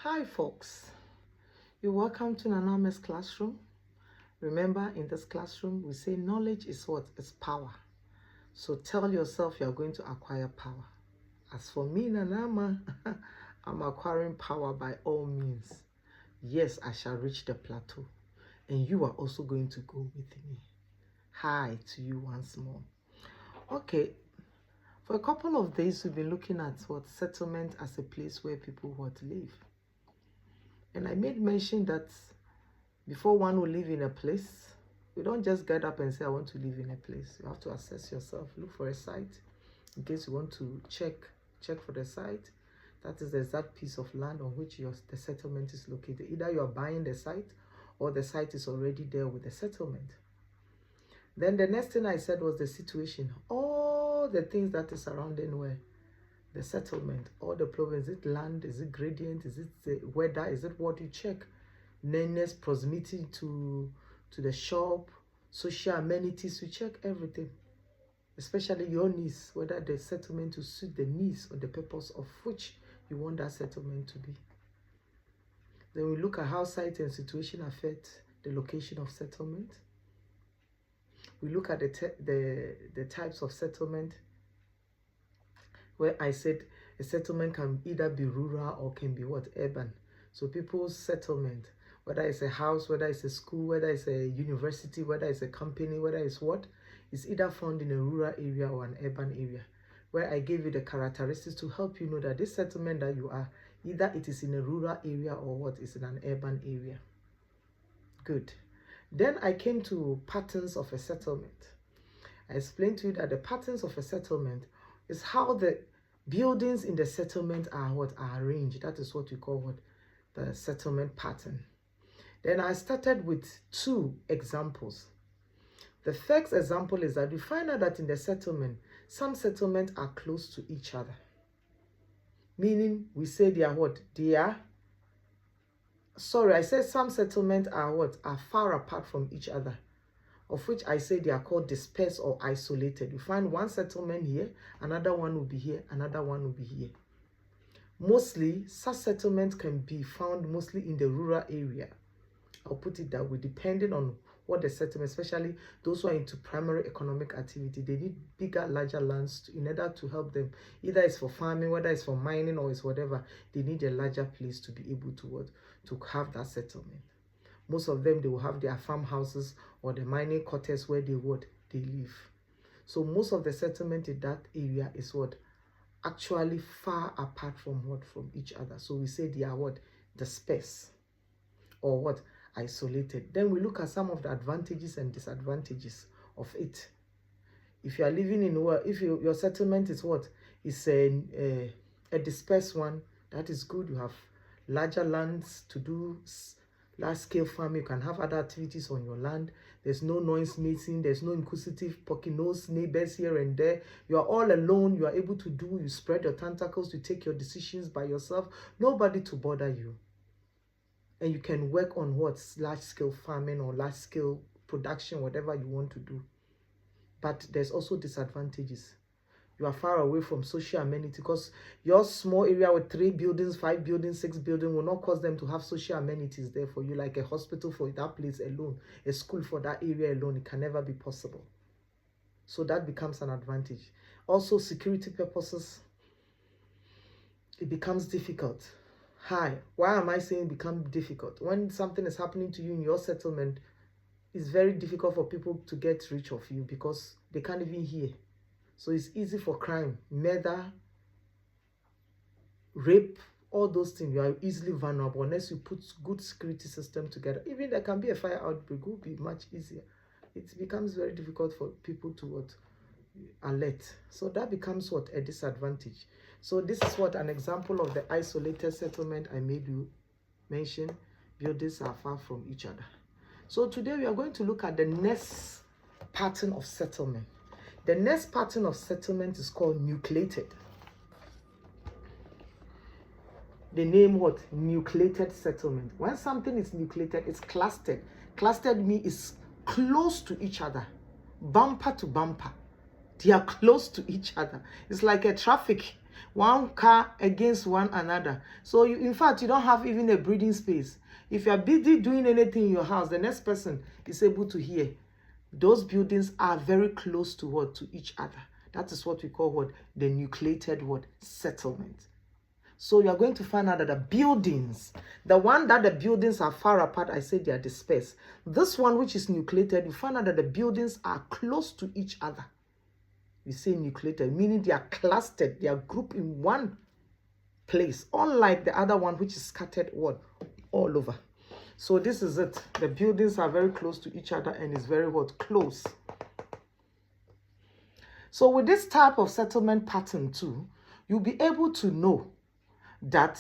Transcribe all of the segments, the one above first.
Hi folks, you're welcome to Naname's classroom. Remember, in this classroom we say knowledge is what? It's power. So tell yourself you're going to acquire power. As for me, Nanama, I'm acquiring power by all means. Yes, I shall reach the plateau, and you are also going to go with me. Hi to you once more. Okay, for a couple of days we've been looking at what settlement as a place where people live. And I made mention that before one will live in a place, you don't just get up and say, I want to live in a place. You have to assess yourself, look for a site. In case you want to check for the site. That is the exact piece of land on which the settlement is located. Either you are buying the site or the site is already there with the settlement. Then the next thing I said was the situation. All the things that is surrounding where the settlement, all the problems, is it land, is it gradient, is it the weather, is it what you check? Nearness, proximity to the shop, social amenities, we check everything. Especially your needs, whether the settlement will suit the needs or the purpose of which you want that settlement to be. Then we look at how site and situation affect the location of settlement. We look at the types of settlement, where I said a settlement can either be rural or can be urban. So people's settlement, whether it's a house, whether it's a school, whether it's a university, whether it's a company, whether it's what, is either found in a rural area or an urban area, where I gave you the characteristics to help you know that this settlement that you are, either it is in a rural area or what is in an urban area. Good. Then I came to patterns of a settlement. I explained to you that the patterns of a settlement is how the buildings in the settlement are arranged. That is what we call the settlement pattern. Then I started with two examples. The first example is that we find out that in the settlement, some settlements are close to each other. Meaning we say they are I said some settlements are far apart from each other, of which I say they are called dispersed or isolated. You find one settlement here, another one will be here, another one will be here. Mostly, such settlements can be found mostly in the rural area. I'll put it that way, depending on what the settlement, especially those who are into primary economic activity, they need bigger, larger lands in order to help them. Either it's for farming, whether it's for mining or it's whatever, they need a larger place to be able to have that settlement. Most of them, they will have their farmhouses or the mining quarters where they live. So most of the settlement in that area is actually far apart from each other. So we say they are dispersed or isolated. Then we look at some of the advantages and disadvantages of it. If you are living in your settlement is is a dispersed one, that is good. You have larger lands to do large-scale farming. You can have other activities on your land. There's no noise making. There's no inquisitive poking nose neighbors here and there. You are all alone. You are able to you spread your tentacles to take your decisions by yourself. Nobody to bother you. And you can work on large-scale farming or large-scale production, whatever you want to do. But there's also disadvantages. You are far away from social amenity, because your small area with 3 buildings, 5 buildings, 6 buildings will not cause them to have social amenities there for you, like a hospital for that place alone, a school for that area alone. It can never be possible. So that becomes an advantage. Also, security purposes, it becomes difficult. Why am I saying become difficult? When something is happening to you in your settlement, it's very difficult for people to get rid of you because they can't even hear. So it's easy for crime, murder, rape, all those things. You are easily vulnerable unless you put good security system together. Even there can be a fire outbreak, it will be much easier. It becomes very difficult for people to alert. So that becomes a disadvantage. So this is an example of the isolated settlement I made you mention. Buildings are far from each other. So today we are going to look at the next pattern of settlement. The next pattern of settlement is called nucleated. The name nucleated settlement. When something is nucleated, it's clustered. Clustered means it's close to each other, bumper to bumper. They are close to each other. It's like a traffic. One car against one another. So you, in fact, you don't have even a breathing space. If you are busy doing anything in your house, the next person is able to hear. Those buildings are very close to what? To each other. That is what we call what? The nucleated what? Settlement. So you are going to find out that the buildings, the one that the buildings are far apart, I said they are dispersed. This one which is nucleated, you find out that the buildings are close to each other. We say nucleated, meaning they are clustered, they are grouped in one place, unlike the other one which is scattered what? All over. So this is it. The buildings are very close to each other and it's very what? Close. So with this type of settlement pattern too, you'll be able to know that,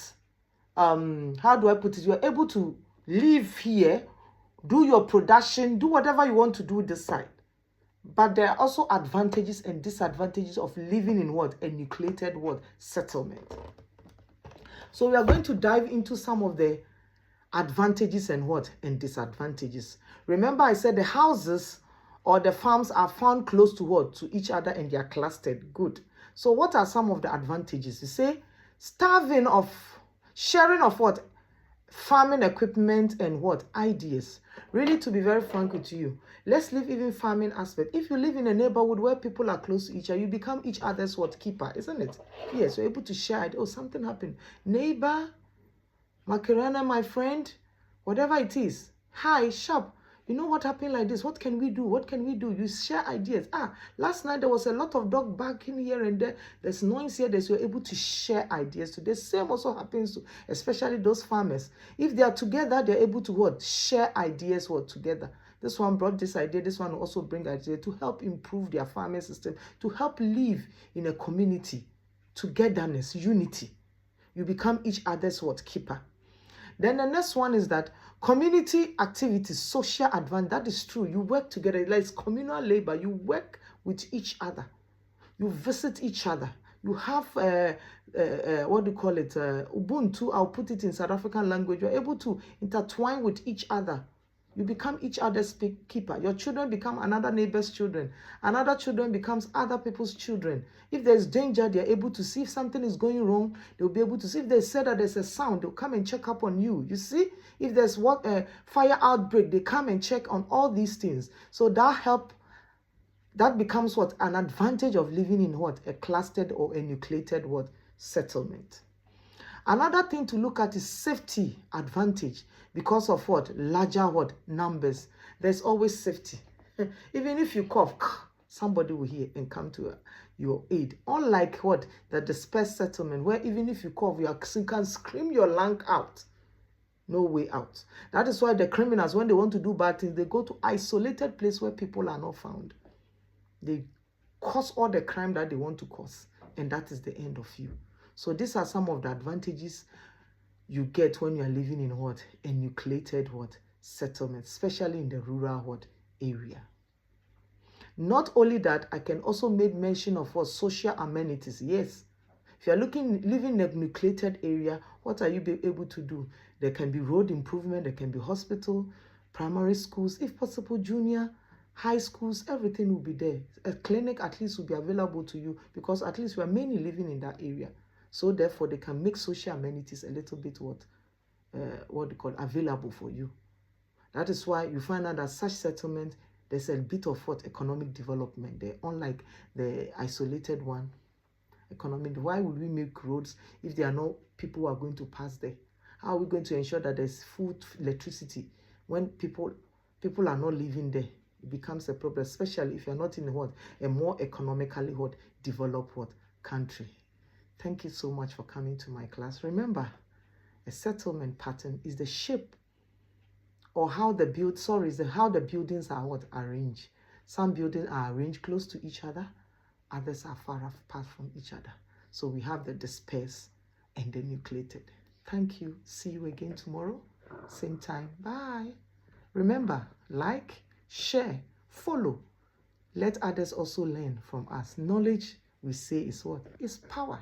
how do I put it? You're able to live here, do your production, do whatever you want to do this side. But there are also advantages and disadvantages of living in what? A nucleated what? Settlement. So we are going to dive into some of the advantages and what? And disadvantages. Remember I said the houses or the farms are found close to what? To each other and they are clustered. Good. So what are some of the advantages? You say sharing of what? Farming equipment and what? Ideas. Really, to be very frank with you, let's leave even farming aspect. If you live in a neighborhood where people are close to each other, you become each other's what? Keeper, isn't it? Yes, you're able to share it. Oh, something happened. Neighbor, Macarena, my friend, whatever it is. Hi, shop. You know what happened like this? What can we do? What can we do? You share ideas. Last night there was a lot of dog barking here and there. There's noise here. So you're able to share ideas. So the same also happens to, especially those farmers. If they are together, they're able to what? Share ideas what? Together. This one brought this idea. This one will also bring idea to help improve their farming system, to help live in a community, togetherness, unity. You become each other's what? Keeper. Then the next one is that community activities, social advantage. That is true. You work together. Like communal labor. You work with each other. You visit each other. You have, what do you call it? Ubuntu, I'll put it in South African language. You're able to intertwine with each other. You become each other's keeper. Your children become another neighbor's children. Another children becomes other people's children. If there's danger, they're able to see if something is going wrong. They'll be able to see if they say that there's a sound. They'll come and check up on you. You see, if there's what fire outbreak, they come and check on all these things. So that becomes what? An advantage of living in what? A clustered or a nucleated what? Settlement. Another thing to look at is safety advantage because of what? Larger what? Numbers. There's always safety. Even if you cough, somebody will hear and come to your aid. Unlike what? The dispersed settlement where even if you cough, you can scream your lung out. No way out. That is why the criminals, when they want to do bad things, they go to isolated place where people are not found. They cause all the crime that they want to cause. And that is the end of you. So these are some of the advantages you get when you are living in what? A nucleated what? Settlement, especially in the rural what? Area. Not only that, I can also make mention of what? Social amenities. Yes. If you are living in a nucleated area, what are you able to do? There can be road improvement, there can be hospital, primary schools, if possible, junior, high schools, everything will be there. A clinic at least will be available to you because at least we are mainly living in that area. So therefore, they can make social amenities a little bit what they call available for you. That is why you find out that such settlement, there's a bit of what? Economic development there, unlike the isolated one. Economic. Why would we make roads if there are no people who are going to pass there? How are we going to ensure that there's food, electricity when people are not living there? It becomes a problem, especially if you're not in what? A more economically what? Developed what? Country. Thank you so much for coming to my class. Remember, a settlement pattern is the shape or how the buildings are what? Arranged. Some buildings are arranged close to each other. Others are far apart from each other. So we have the dispersed and the nucleated. Thank you. See you again tomorrow. Same time. Bye. Remember, like, share, follow. Let others also learn from us. Knowledge, we say, is what? Is power.